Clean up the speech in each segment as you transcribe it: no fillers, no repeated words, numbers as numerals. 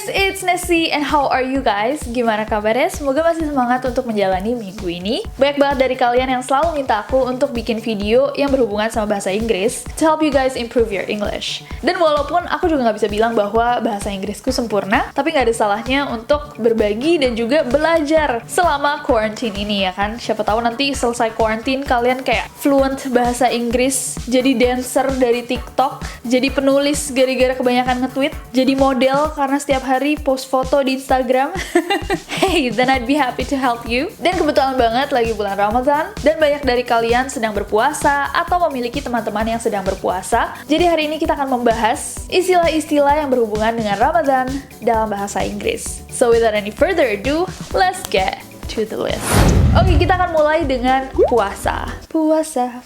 guys, it's Nessie and how are you guys? Gimana kabarnya? Semoga masih semangat untuk menjalani minggu ini. Banyak banget dari kalian yang selalu minta aku untuk bikin video yang berhubungan sama bahasa Inggris to help you guys improve your English. Dan walaupun aku juga nggak bisa bilang bahwa bahasa Inggrisku sempurna, tapi nggak ada salahnya untuk berbagi dan juga belajar selama quarantine ini ya kan. Siapa tahu nanti selesai quarantine kalian kayak fluent bahasa Inggris, jadi dancer dari TikTok, jadi penulis gara-gara kebanyakan nge-tweet, jadi model karena setiap hari post foto di Instagram. Hey, then I'd be happy to help you. Dan kebetulan banget lagi bulan Ramadan dan banyak dari kalian sedang berpuasa atau memiliki teman-teman yang sedang berpuasa. Jadi hari ini kita akan membahas istilah-istilah yang berhubungan dengan Ramadan dalam bahasa Inggris. So without any further ado, let's get to the list. Oke, kita akan mulai dengan puasa. Puasa.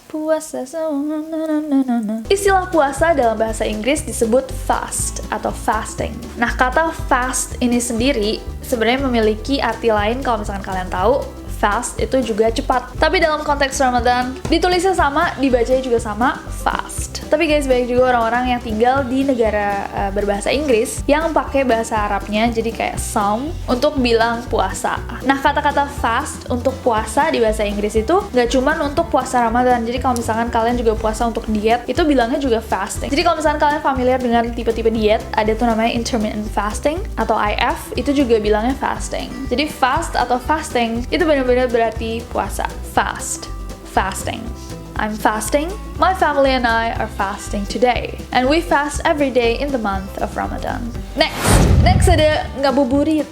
Istilah puasa dalam bahasa Inggris disebut fast atau fasting. Nah, kata fast ini sendiri sebenarnya memiliki arti lain kalau misalkan kalian tahu. Fast itu juga cepat. Tapi dalam konteks Ramadan, ditulisnya sama, dibacanya juga sama, fast. Tapi guys, banyak juga orang-orang yang tinggal di negara berbahasa Inggris yang pakai bahasa Arabnya, jadi kayak saum, untuk bilang puasa. Nah, kata-kata fast untuk puasa di bahasa Inggris itu nggak cuman untuk puasa Ramadan. Jadi kalau misalkan kalian juga puasa untuk diet, itu bilangnya juga fasting. Jadi kalau misalkan kalian familiar dengan tipe-tipe diet, ada tuh namanya intermittent fasting atau IF, itu juga bilangnya fasting. Jadi fast atau fasting itu benar-benar berarti puasa. Fasting. I'm fasting. My family and I are fasting today. And we fast every day in the month of Ramadan. Next ada ngabuburit.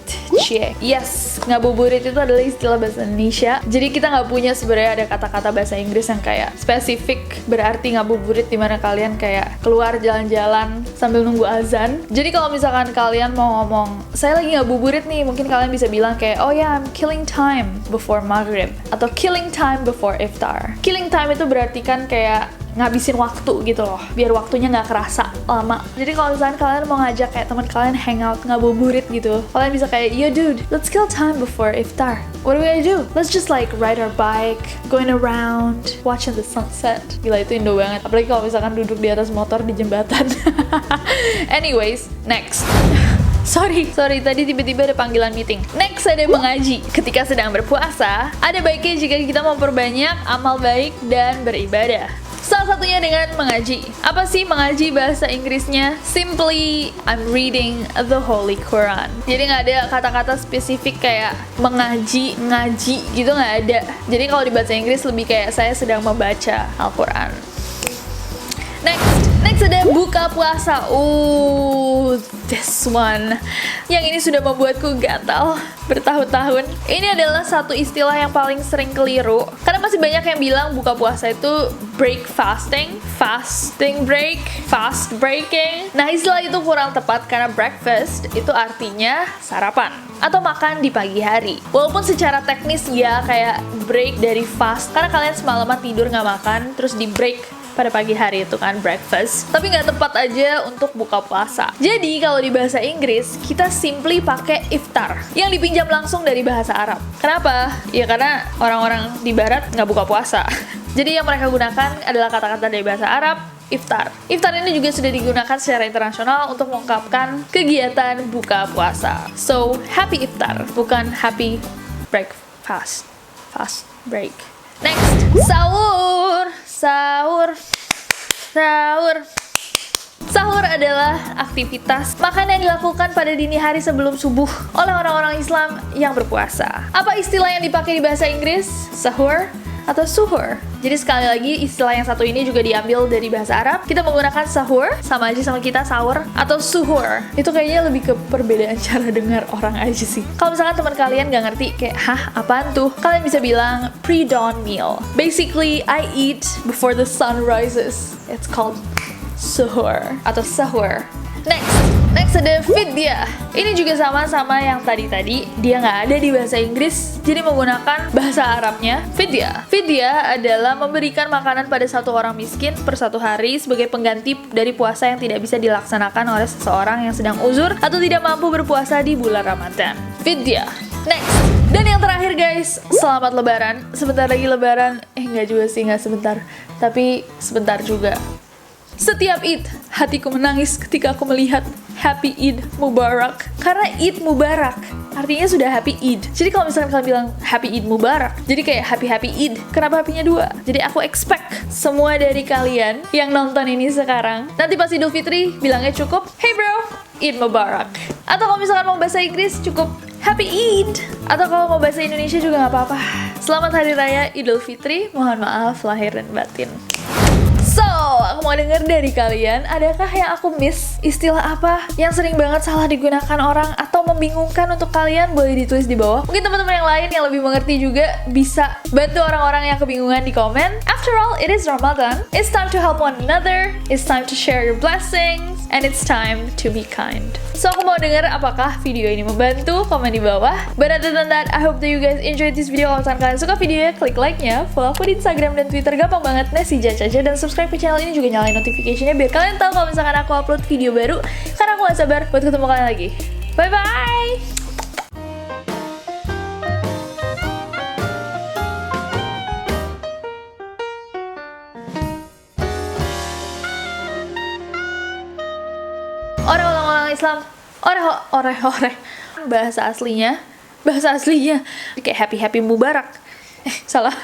Yes, ngabuburit itu adalah istilah bahasa Indonesia. Jadi kita nggak punya sebenarnya ada kata-kata bahasa Inggris yang kayak spesifik berarti ngabuburit, dimana kalian kayak keluar jalan-jalan sambil nunggu azan. Jadi kalau misalkan kalian mau ngomong, saya lagi ngabuburit nih, mungkin kalian bisa bilang kayak, oh ya, I'm killing time before maghrib atau killing time before iftar. Killing time itu berarti kan kayak ngabisin waktu gitu loh, biar waktunya nggak kerasa lama. Jadi kalau misalnya kalian mau ngajak kayak teman kalian hangout ngabuburit gitu, kalian bisa kayak, yo dude, let's kill time before iftar. What are we gonna do? Let's just like ride our bike, going around, watching the sunset. Gila, itu Indo banget. Apalagi kalau misalkan duduk di atas motor di jembatan. Anyways, next. Sorry, tadi tiba-tiba ada panggilan meeting. Next ada mengaji. Ketika sedang berpuasa, ada baiknya jika kita memperbanyak amal baik dan beribadah. Salah satunya dengan mengaji. Apa sih mengaji bahasa Inggrisnya? Simply, I'm reading the Holy Quran. Jadi nggak ada kata-kata spesifik kayak mengaji, ngaji gitu, nggak ada. Jadi kalau di bahasa Inggris lebih kayak saya sedang membaca Al-Quran. Next ada buka puasa. This one. Yang ini sudah membuatku gatal bertahun-tahun. Ini adalah satu istilah yang paling sering keliru. Karena masih banyak yang bilang buka puasa itu break fasting, fasting break, fast breaking. Nah, istilah itu kurang tepat karena breakfast itu artinya sarapan atau makan di pagi hari. Walaupun secara teknis ya kayak break dari fast, karena kalian semalaman tidur nggak makan, terus di break pada pagi hari itu kan breakfast, tapi nggak tepat aja untuk buka puasa. Jadi kalau di bahasa Inggris kita simply pakai iftar yang dipinjam langsung dari bahasa Arab. Kenapa? Ya karena orang-orang di barat nggak buka puasa. Jadi yang mereka gunakan adalah kata-kata dari bahasa Arab, iftar. Iftar ini juga sudah digunakan secara internasional untuk mengungkapkan kegiatan buka puasa. So, happy iftar, bukan happy breakfast. Fast break. Next, sahur. Sahur adalah aktivitas makan yang dilakukan pada dini hari sebelum subuh oleh orang-orang Islam yang berpuasa. Apa istilah yang dipakai di bahasa Inggris? Sahur atau suhur. Jadi sekali lagi istilah yang satu ini juga diambil dari bahasa Arab. Kita menggunakan sahur, sama aja sama kita sahur atau suhur. Itu kayaknya lebih ke perbedaan cara dengar orang aja sih. Kalau misalkan teman kalian gak ngerti kayak, hah apaan tuh? Kalian bisa bilang pre-dawn meal. Basically, I eat before the sun rises. It's called suhur atau sahur. Next ada fidyah. Ini juga sama yang tadi. Dia nggak ada di bahasa Inggris, jadi menggunakan bahasa Arabnya fidyah. Fidyah adalah memberikan makanan pada satu orang miskin per satu hari sebagai pengganti dari puasa yang tidak bisa dilaksanakan oleh seseorang yang sedang uzur atau tidak mampu berpuasa di bulan Ramadan. Fidyah. Next. Dan yang terakhir guys, selamat lebaran. Sebentar lagi lebaran. Nggak juga sih, nggak sebentar. Tapi sebentar juga. Setiap Id, hatiku menangis ketika aku melihat Happy Eid Mubarak. Karena Eid Mubarak artinya sudah Happy Eid. Jadi kalau misalkan kalian bilang Happy Eid Mubarak, jadi kayak Happy Eid. Kenapa happy-nya 2? Jadi aku expect semua dari kalian yang nonton ini sekarang, nanti pas Idul Fitri bilangnya cukup, hey bro, Eid Mubarak. Atau kalau misalkan mau bahasa Inggris cukup Happy Eid. Atau kalau mau bahasa Indonesia juga nggak apa-apa. Selamat Hari Raya Idul Fitri. Mohon maaf lahir dan batin. So, aku mau denger dari kalian, adakah yang aku miss? Istilah apa yang sering banget salah digunakan orang atau membingungkan untuk kalian? Boleh ditulis di bawah. Mungkin teman-teman yang lain yang lebih mengerti juga bisa bantu orang-orang yang kebingungan di komen. After all, it is Ramadan. It's time to help one another. It's time to share your blessings. And it's time to be kind. So, aku mau denger apakah video ini membantu? Komen di bawah. But other than that, I hope that you guys enjoyed this video. Kalau misalkan kalian suka videonya, klik like-nya. Follow aku di Instagram dan Twitter. Gampang banget, Nesi Jajaja. Dan subscribe ke channel ini, juga nyalain notification-nya biar kalian tahu kalau misalkan aku upload video baru. Karena aku gak sabar buat ketemu kalian lagi. Bye-bye! Orang-orang Islam, orang bahasa aslinya kayak happy Mubarak. Salah.